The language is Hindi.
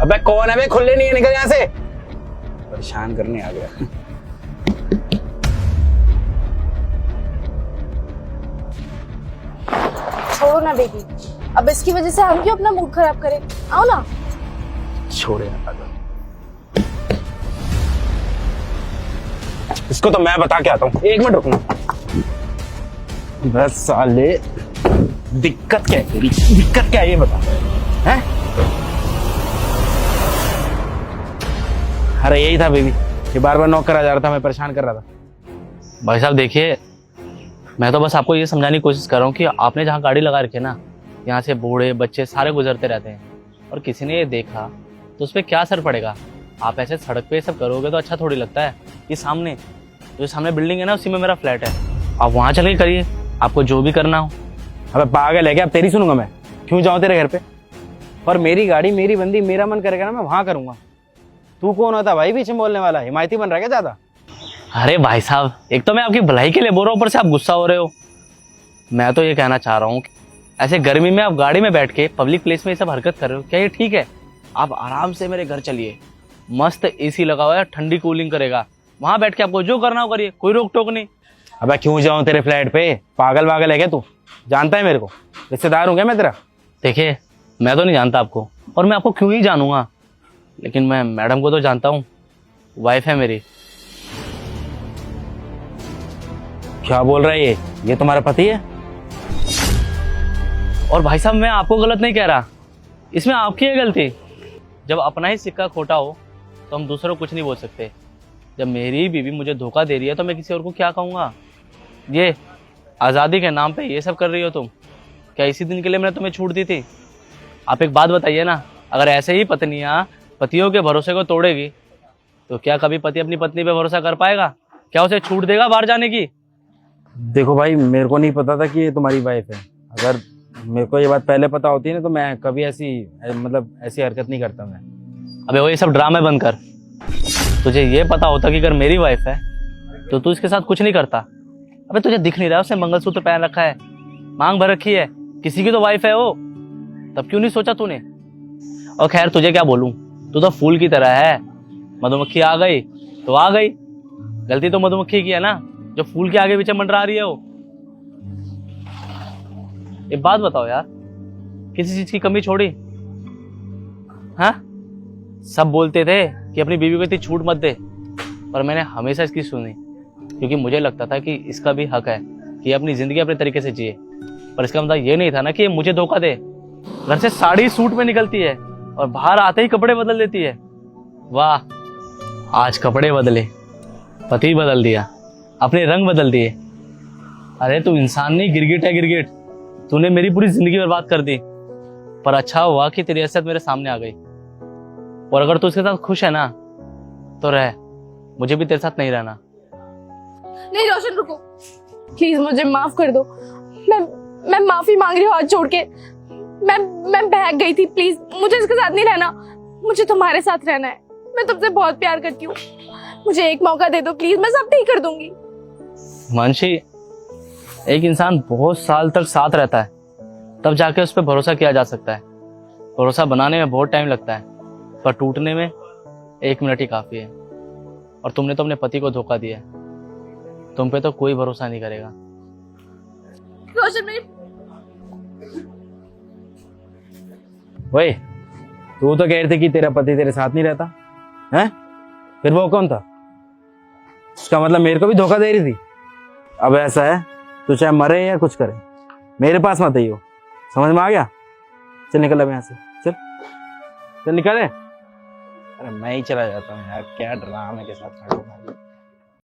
अबे कौन है बे? खुले नहीं है, निकल यहाँ से। परेशान करने आ गया। छोड़ो ना बेबी, अब इसकी वजह से हम क्यों अपना मूड खराब करें। आओ ना। छोड़े यार, इसको तो मैं बता के आता हूँ। एक मिनट रुकना। बस साले, दिक्कत क्या है तेरी? दिक्कत क्या है ये बता। हैं? अरे यही था बेबी, ये बार बार नॉक करा जा रहा था, मैं परेशान कर रहा था। भाई साहब देखिए, मैं तो बस आपको ये समझाने की कोशिश कर रहा हूँ कि आपने जहाँ गाड़ी लगा रखी है ना, यहाँ से बूढ़े बच्चे सारे गुजरते रहते हैं, और किसी ने ये देखा तो उस पर क्या असर पड़ेगा। आप ऐसे सड़क पे सब करोगे तो अच्छा थोड़ी लगता है। ये सामने जो सामने बिल्डिंग है ना, उसी में मेरा फ्लैट है, आप वहाँ चल के करिए, आपको जो भी करना हो। अबे पागल है क्या? अब तेरी सुनूंगा मैं? क्यों जाऊं तेरे घर पे? और मेरी गाड़ी, मेरी बंदी, मेरा मन करेगा ना मैं वहां करूंगा। तू कौन होता भाई बीच में बोलने वाला? हिमायती बन रहा है क्या ज्यादा? अरे भाई साहब, एक तो मैं आपकी भलाई के लिए बोल रहा हूँ, ऊपर से आप गुस्सा हो रहे हो। मैं तो ये कहना चाह रहा हूँ कि ऐसे गर्मी में आप गाड़ी में बैठ के पब्लिक प्लेस में ये सब हरकत कर रहे हो, क्या ये ठीक है? आप आराम से मेरे घर चलिए, मस्त एसी लगा हुआ है, ठंडी कूलिंग करेगा, वहां बैठ के आपको जो करना हो करिए, कोई रोक टोक नहीं। अबे क्यों जाऊं तेरे फ्लैट पे? पागल वागल है क्या तू? जानता है मेरे को? रिश्तेदार हूं क्या मैं तेरा? देखिए, मैं तो नहीं जानता आपको, और मैं आपको क्यों ही जानूंगा, लेकिन मैं मैडम को तो जानता हूँ, वाइफ है मेरी। क्या बोल रहा है ये तुम्हारा पति है? और भाई साहब, मैं आपको गलत नहीं कह रहा, इसमें आपकी है गलती। जब अपना ही सिक्का खोटा हो तो हम दूसरों को कुछ नहीं बोल सकते। जब मेरी बीवी मुझे धोखा दे रही है तो मैं किसी और को क्या कहूँगा। ये आज़ादी के नाम पे ये सब कर रही हो तुम, क्या इसी दिन के लिए मैंने तुम्हें छूट दी थी? आप एक बात बताइए ना, अगर ऐसे ही पत्नियाँ पतियों के भरोसे को तोड़ेगी तो क्या कभी पति अपनी पत्नी पे भरोसा कर पाएगा? क्या उसे छूट देगा बाहर जाने की? देखो भाई, मेरे को नहीं पता था कि ये तुम्हारी वाइफ है। अगर मेरे को ये बात पहले पता होती ना तो मैं कभी ऐसी हरकत नहीं करता मैं। अबे वो ये सब ड्रामे बंद कर। तुझे ये पता होता कि अगर मेरी वाइफ है तो तू इसके साथ कुछ नहीं करता। अबे तुझे दिख नहीं रहा उसने मंगलसूत्र पहन रखा है, मांग भर रखी है, किसी की तो वाइफ है वो, तब क्यों नहीं सोचा तूने? और खैर तुझे क्या बोलूं, तू तो फूल की तरह है, मधुमक्खी आ गई तो आ गई। गलती तो मधुमक्खी की है ना, जो फूल के आगे पीछे मंडरा रही है वो। एक बात बताओ यार, किसी चीज की कमी छोड़ी? हाँ, सब बोलते थे कि अपनी बीवी को इतनी छूट मत दे, पर मैंने हमेशा इसकी सुनी, क्योंकि मुझे लगता था कि इसका भी हक है कि ये अपनी जिंदगी अपने तरीके से जिए। पर इसका मतलब ये नहीं था ना कि ये मुझे धोखा दे। घर से साड़ी सूट में निकलती है और बाहर आते ही कपड़े बदल देती है। वाह, आज कपड़े बदले, पति बदल दिया, अपने रंग बदल दिए। अरे तू इंसान नहीं, गिरगिट है गिरगिट। तूने मेरी पूरी जिंदगी बर्बाद कर दी, पर अच्छा हुआ कि तेरी असलियत मेरे सामने आ गई। और अगर तू इसके साथ खुश है ना तो रह, मुझे भी तेरे साथ नहीं रहना। नहीं रोशन, रुको प्लीज, मुझे माफ कर दो। मैं माफी मांग रही हूँ हाथ जोड़ के। मैं बहक गई थी, प्लीज मुझे इसके साथ नहीं रहना, मुझे तुम्हारे साथ रहना है। मैं तुमसे बहुत प्यार करती हूँ, मुझे एक मौका दे दो प्लीज, मैं सब ठीक कर दूंगी। मानसी, एक इंसान बहुत साल तक साथ रहता है तब जाके उस पर भरोसा किया जा सकता है। भरोसा बनाने में बहुत टाइम लगता है, पर टूटने में 1 मिनट ही काफी है। और तुमने तो अपने पति को धोखा दिया है, तुम पे तो कोई भरोसा नहीं करेगा। रोशन मेरी वही, तू तो कह रही थी कि तेरा पति तेरे साथ नहीं रहता है, फिर वो कौन था? उसका मतलब मेरे को भी धोखा दे रही थी। अब ऐसा है, तू चाहे मरे या कुछ करे, मेरे पास मत आइयो, समझ में आ गया? चल निकल अब यहाँ से, चल चल निकल। अरे मैं ही चला जाता हूँ यार, क्या ड्रामे के साथ खड़ा हूँ।